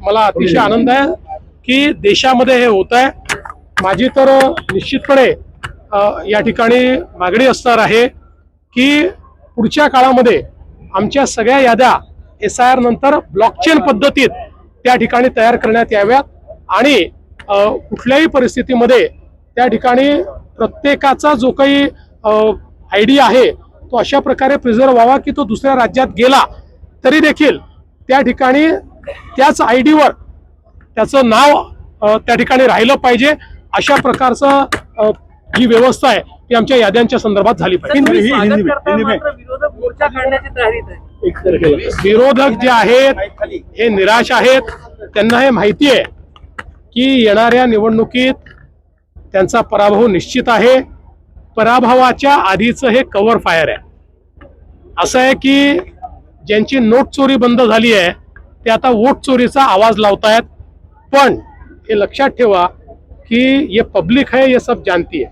मला अतिशय आनंद आहे की देशामध्ये हे होत आहे। माझी तर निश्चितपणे या ठिकाणी मागणी असणार आहे की पुढच्या काळामध्ये आमच्या सगळ्या याद्या SIR नंतर ब्लॉकचेन पद्धतीत त्या ठिकाणी तयार करण्यात याव्यात आणि कुठल्याही परिस्थितीमध्ये त्या ठिकाणी प्रत्येकाचा जो काही ID आहे तो अशा प्रकारे प्रिझर्व व्हावा की तो दुसऱ्या राज्यात गेला तरी देखील त्या ठिकाणी त्याच ID वर त्याचं नाव त्या ठिकाणी राहिलं पाहिजे। अशा प्रकारचं जी व्यवस्था आहे ती आमच्या याद्यांच्या संदर्भात झाली पाहिजे। विरोधक जे आहेत हे निराश आहेत, त्यांना हे माहिती आहे की येणाऱ्या निवडणुकीत त्यांचा पराभव निश्चित आहे। पराभवाच्या आधीचं हे कव्हर फायर आहे। असं आहे की ज्यांची नोट चोरी बंद झाली आहे ते आता वोट चोरीचा आवाज लावतायत, पण हे लक्षात ठेवा कि ये पब्लिक है, ये सब जानती है।